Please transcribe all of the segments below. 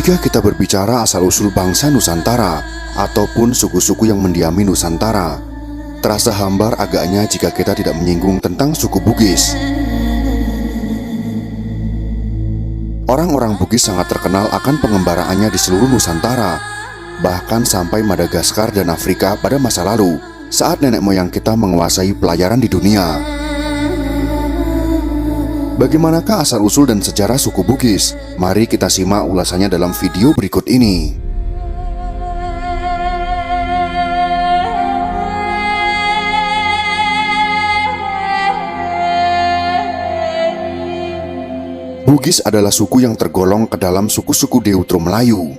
Jika kita berbicara asal-usul bangsa Nusantara ataupun suku-suku yang mendiami Nusantara, terasa hambar agaknya jika kita tidak menyinggung tentang suku Bugis. Orang-orang Bugis sangat terkenal akan pengembaraannya di seluruh Nusantara, bahkan sampai Madagaskar dan Afrika pada masa lalu, saat nenek moyang kita menguasai pelayaran di dunia. Bagaimanakah asal-usul dan sejarah suku Bugis? Mari kita simak ulasannya dalam video berikut ini. Bugis adalah suku yang tergolong ke dalam suku-suku Deutero Melayu,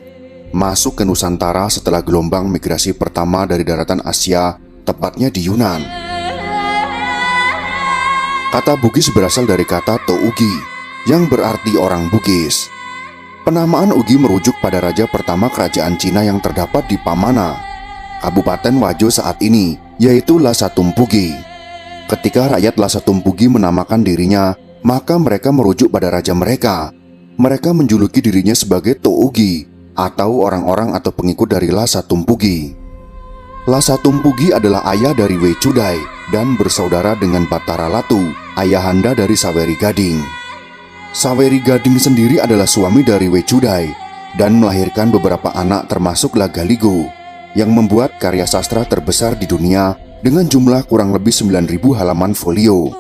masuk ke Nusantara setelah gelombang migrasi pertama dari daratan Asia, tepatnya di Yunan. Kata Bugis berasal dari kata Tougi, yang berarti orang Bugis. Penamaan Ugi merujuk pada raja pertama kerajaan Cina yang terdapat di Pamana, Kabupaten Wajo saat ini, yaitu Lhasa Tumpugi. Ketika rakyat Lhasa Tumpugi menamakan dirinya, maka mereka merujuk pada raja mereka. Mereka menjuluki dirinya sebagai Tougi, atau orang-orang atau pengikut dari Lhasa Tumpugi. Lhasa Tumpugi adalah ayah dari Wechudai dan bersaudara dengan Batara Latu, ayahanda dari Saweri Gading. Saweri Gading sendiri adalah suami dari Wechudai dan melahirkan beberapa anak termasuk Lagaligo, yang membuat karya sastra terbesar di dunia dengan jumlah kurang lebih 9.000 halaman folio.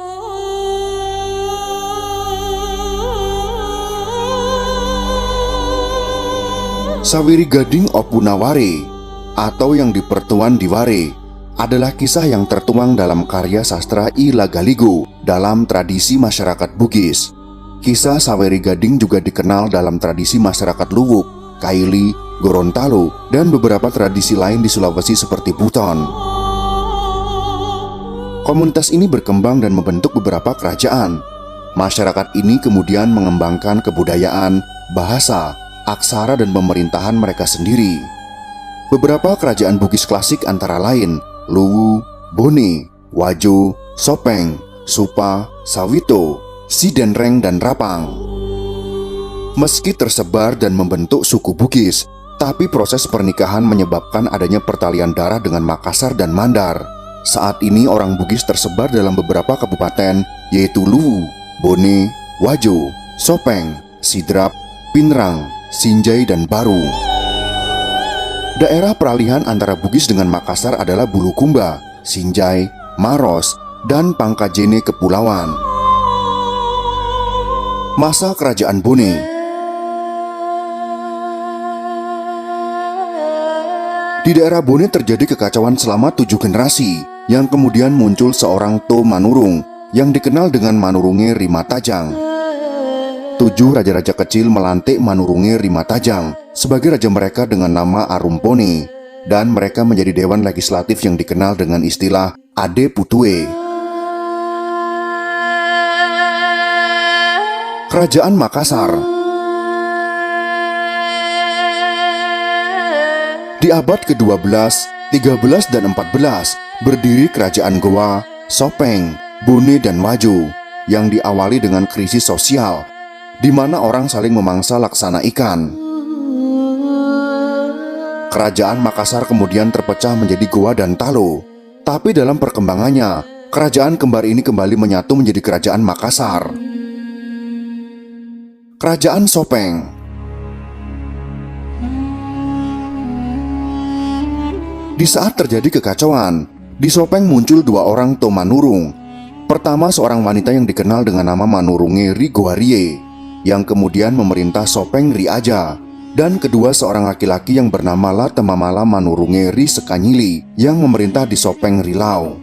Saweri Gading Opunaware atau yang dipertuan di Ware adalah kisah yang tertuang dalam karya sastra I Lagaligo dalam tradisi masyarakat Bugis. Kisah Saweri Gading juga dikenal dalam tradisi masyarakat Luwuk, Kaili, Gorontalo, dan beberapa tradisi lain di Sulawesi seperti Buton. Komunitas ini berkembang dan membentuk beberapa kerajaan. Masyarakat ini kemudian mengembangkan kebudayaan, bahasa, aksara, dan pemerintahan mereka sendiri. Beberapa kerajaan Bugis klasik antara lain Luwu, Bone, Wajo, Sopeng, Supa, Sawito, Sidenreng, dan Rapang. Meski tersebar dan membentuk suku Bugis, tapi proses pernikahan menyebabkan adanya pertalian darah dengan Makassar dan Mandar. Saat ini orang Bugis tersebar dalam beberapa kabupaten, yaitu Luwu, Bone, Wajo, Sopeng, Sidrap, Pinrang, Sinjai, dan Baru. Daerah peralihan antara Bugis dengan Makassar adalah Bulukumba, Sinjai, Maros, dan Pangkajene Kepulauan. Masa Kerajaan Bone. Di daerah Bone terjadi kekacauan selama 7 generasi, yang kemudian muncul seorang To Manurung yang dikenal dengan Manurunge Rimatajang. 7 raja-raja kecil melantik Manurunge Rimatajang sebagai raja mereka dengan nama Arumpone, dan mereka menjadi dewan legislatif yang dikenal dengan istilah Ade Putue. Kerajaan Makassar. Di abad ke-12, 13, dan 14 berdiri kerajaan Goa, Sopeng, Bone, dan Wajo yang diawali dengan krisis sosial di mana orang saling memangsa laksana ikan. Kerajaan Makassar kemudian terpecah menjadi Goa dan Talo. Tapi dalam perkembangannya, kerajaan kembar ini kembali menyatu menjadi kerajaan Makassar. Kerajaan Sopeng. Di saat terjadi kekacauan, di Sopeng muncul 2 orang To Manurung. Pertama seorang wanita yang dikenal dengan nama Manurunge Rigoarie, yang kemudian memerintah Sopeng Riaja. Dan kedua seorang laki-laki yang bernama Latemamala Manurunge Ri Sekanyili yang memerintah di Sopeng Rilau.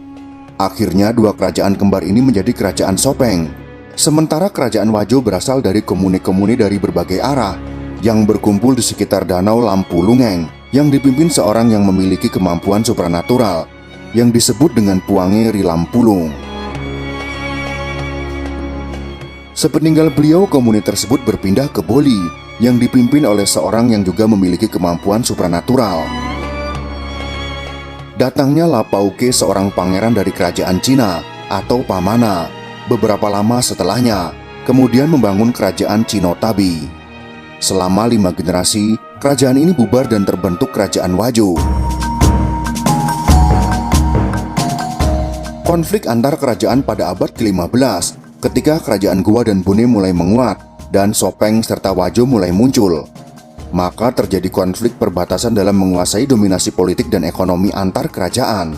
Akhirnya 2 kerajaan kembar ini menjadi kerajaan Sopeng. Sementara kerajaan Wajo berasal dari komune-komune dari berbagai arah yang berkumpul di sekitar Danau Lampu Lungeng yang dipimpin seorang yang memiliki kemampuan supranatural yang disebut dengan Puange Ri Lampulung. Sepeninggal beliau, komune tersebut berpindah ke Boli yang dipimpin oleh seorang yang juga memiliki kemampuan supranatural. Datangnya Lapauke, seorang pangeran dari kerajaan Cina atau Pamana, beberapa lama setelahnya, kemudian membangun kerajaan Cinotabi. Selama 5 generasi, kerajaan ini bubar dan terbentuk Kerajaan Wajo. Konflik antar kerajaan pada abad ke-15 ketika kerajaan Gowa dan Bone mulai menguat dan Sopeng serta Wajo mulai muncul. Maka terjadi konflik perbatasan dalam menguasai dominasi politik dan ekonomi antar kerajaan.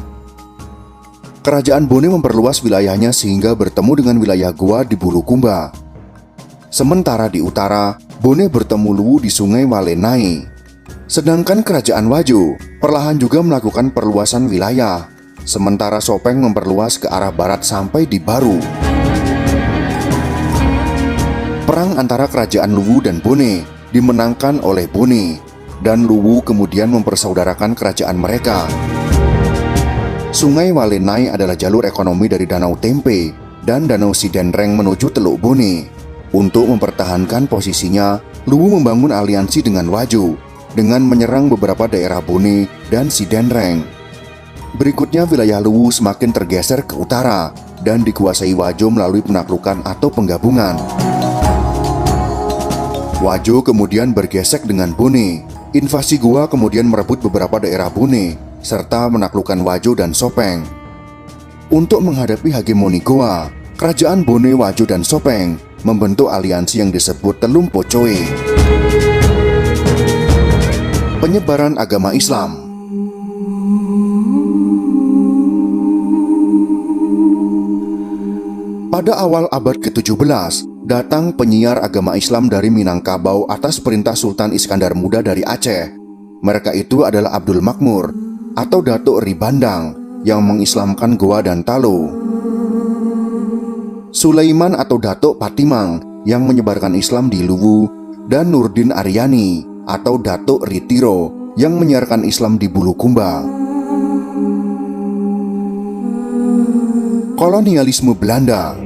Kerajaan Bone memperluas wilayahnya sehingga bertemu dengan wilayah Gowa di Bulukumba. Sementara di utara, Bone bertemu Luwu di Sungai Walenai. Sedangkan kerajaan Wajo perlahan juga melakukan perluasan wilayah, sementara Sopeng memperluas ke arah barat sampai di Baru. Perang antara kerajaan Luwu dan Bone dimenangkan oleh Bone, dan Luwu kemudian mempersaudarakan kerajaan mereka. Sungai Walenai adalah jalur ekonomi dari Danau Tempe dan Danau Sidenreng menuju Teluk Bone. Untuk mempertahankan posisinya, Luwu membangun aliansi dengan Wajo dengan menyerang beberapa daerah Bone dan Sidenreng. Berikutnya wilayah Luwu semakin tergeser ke utara dan dikuasai Wajo melalui penaklukan atau penggabungan. Wajo kemudian bergesek dengan Bone. Invasi Gowa kemudian merebut beberapa daerah Bone serta menaklukkan Wajo dan Sopeng. Untuk menghadapi hegemoni Gowa, kerajaan Bone, Wajo, dan Sopeng membentuk aliansi yang disebut Telum Pocoe. Penyebaran agama Islam. Pada awal abad ke-17, datang penyiar agama Islam dari Minangkabau atas perintah Sultan Iskandar Muda dari Aceh. Mereka itu adalah Abdul Makmur atau Datuk Ribandang yang mengislamkan Gowa dan Talo. Sulaiman atau Datuk Patimang yang menyebarkan Islam di Luwu, dan Nurdin Aryani atau Datuk Ritiro yang menyiarkan Islam di Bulukumba. Kolonialisme Belanda.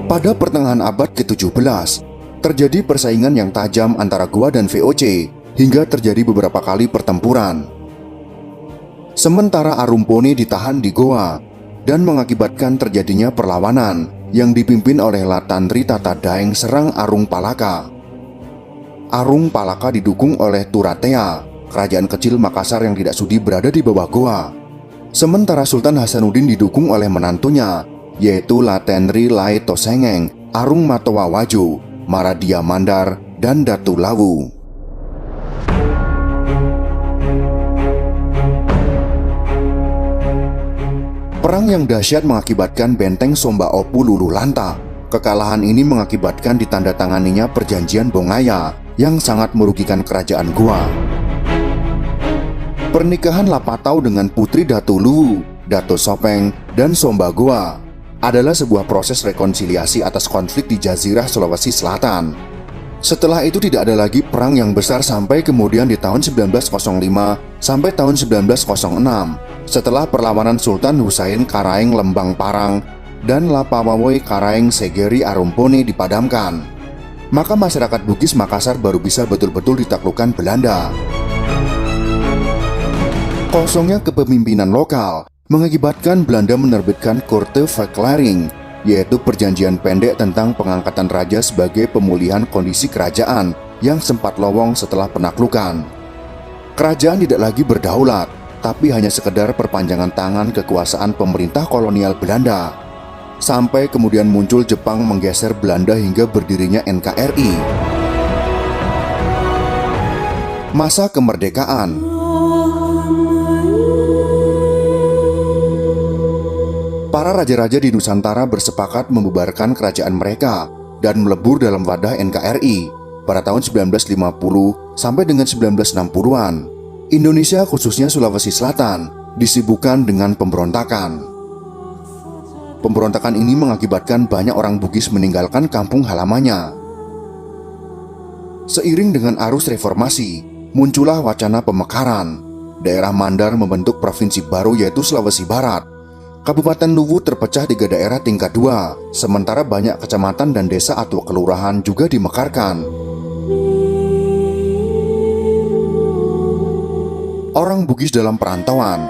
Pada pertengahan abad ke-17, terjadi persaingan yang tajam antara Gowa dan VOC hingga terjadi beberapa kali pertempuran. Sementara Arumpone ditahan di Gowa dan mengakibatkan terjadinya perlawanan yang dipimpin oleh Latandri Tata Daeng serang Arung Palaka. Arung Palaka didukung oleh Turatea, kerajaan kecil Makassar yang tidak sudi berada di bawah Gowa. Sementara Sultan Hasanuddin didukung oleh menantunya, yaitu Latendri Lai Tosengeng, Arung Matoa Wajo, Maradia Mandar, dan Datu Lawu. Perang yang dahsyat mengakibatkan benteng Somba Opu luluh lantak. Kekalahan ini mengakibatkan ditandatanganinya perjanjian Bongaya yang sangat merugikan kerajaan Gowa. Pernikahan Lapatau dengan putri Datu Luwu, Datu Sopeng, dan Somba Gowa adalah sebuah proses rekonsiliasi atas konflik di Jazirah Sulawesi Selatan. Setelah itu tidak ada lagi perang yang besar sampai kemudian di tahun 1905 sampai tahun 1906 setelah perlawanan Sultan Husain Karaeng Lembang Parang dan Lapawawoi Karaeng Segeri Arumpone dipadamkan. Maka masyarakat Bugis Makassar baru bisa betul-betul ditaklukkan Belanda. Kosongnya kepemimpinan lokal mengakibatkan Belanda menerbitkan Korte Verklaring, yaitu perjanjian pendek tentang pengangkatan raja sebagai pemulihan kondisi kerajaan yang sempat lowong setelah penaklukan. Kerajaan tidak lagi berdaulat, tapi hanya sekedar perpanjangan tangan kekuasaan pemerintah kolonial Belanda. Sampai kemudian muncul Jepang menggeser Belanda hingga berdirinya NKRI. Masa kemerdekaan. Para raja-raja di Nusantara bersepakat membubarkan kerajaan mereka dan melebur dalam wadah NKRI pada tahun 1950 sampai dengan 1960-an. Indonesia, khususnya Sulawesi Selatan, disibukkan dengan pemberontakan. Pemberontakan ini mengakibatkan banyak orang Bugis meninggalkan kampung halamannya. Seiring dengan arus reformasi, muncullah wacana pemekaran. Daerah Mandar membentuk provinsi baru yaitu Sulawesi Barat. Kabupaten Luwu terpecah 3 daerah tingkat 2, sementara banyak kecamatan dan desa atau kelurahan juga dimekarkan. Orang Bugis dalam perantauan.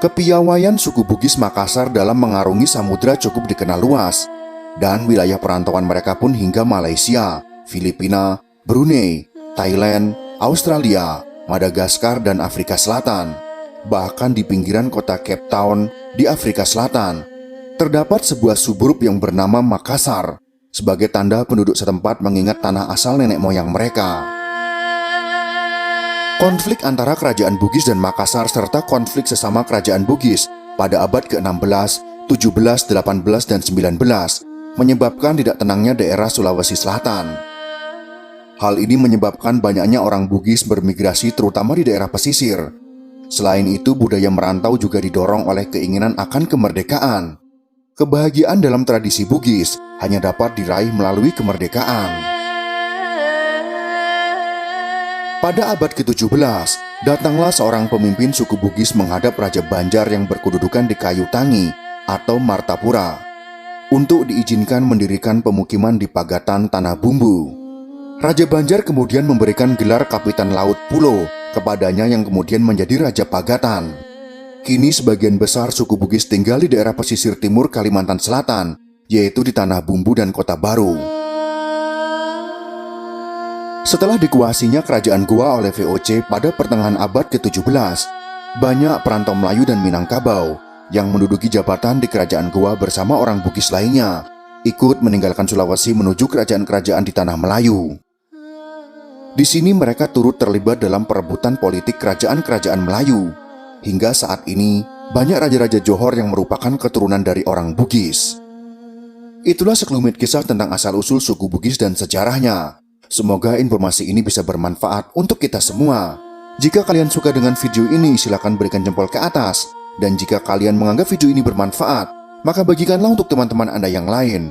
Kepiawaian suku Bugis Makassar dalam mengarungi samudra cukup dikenal luas, dan wilayah perantauan mereka pun hingga Malaysia, Filipina, Brunei, Thailand, Australia, Madagaskar, dan Afrika Selatan. Bahkan di pinggiran kota Cape Town di Afrika Selatan, terdapat sebuah suburb yang bernama Makassar, sebagai tanda penduduk setempat mengingat tanah asal nenek moyang mereka. Konflik antara kerajaan Bugis dan Makassar serta konflik sesama kerajaan Bugis pada abad ke-16, 17, 18, dan 19 menyebabkan tidak tenangnya daerah Sulawesi Selatan. Hal ini menyebabkan banyaknya orang Bugis bermigrasi terutama di daerah pesisir. Selain itu, budaya merantau juga didorong oleh keinginan akan kemerdekaan. Kebahagiaan dalam tradisi Bugis hanya dapat diraih melalui kemerdekaan. Pada abad ke-17, datanglah seorang pemimpin suku Bugis menghadap Raja Banjar yang berkedudukan di Kayu Tangi atau Martapura untuk diizinkan mendirikan pemukiman di Pagatan Tanah Bumbu. Raja Banjar kemudian memberikan gelar Kapitan Laut Pulo kepadanya yang kemudian menjadi Raja Pagatan. Kini sebagian besar suku Bugis tinggal di daerah pesisir timur Kalimantan Selatan, yaitu di Tanah Bumbu dan Kota Baru. Setelah dikuasainya kerajaan Goa oleh VOC pada pertengahan abad ke-17, banyak perantau Melayu dan Minangkabau yang menduduki jabatan di kerajaan Goa bersama orang Bugis lainnya ikut meninggalkan Sulawesi menuju kerajaan-kerajaan di tanah Melayu. Di sini mereka turut terlibat dalam perebutan politik kerajaan-kerajaan Melayu. Hingga saat ini, banyak raja-raja Johor yang merupakan keturunan dari orang Bugis. Itulah sekelumit kisah tentang asal-usul suku Bugis dan sejarahnya. Semoga informasi ini bisa bermanfaat untuk kita semua. Jika kalian suka dengan video ini, silakan berikan jempol ke atas. Dan jika kalian menganggap video ini bermanfaat, maka bagikanlah untuk teman-teman Anda yang lain.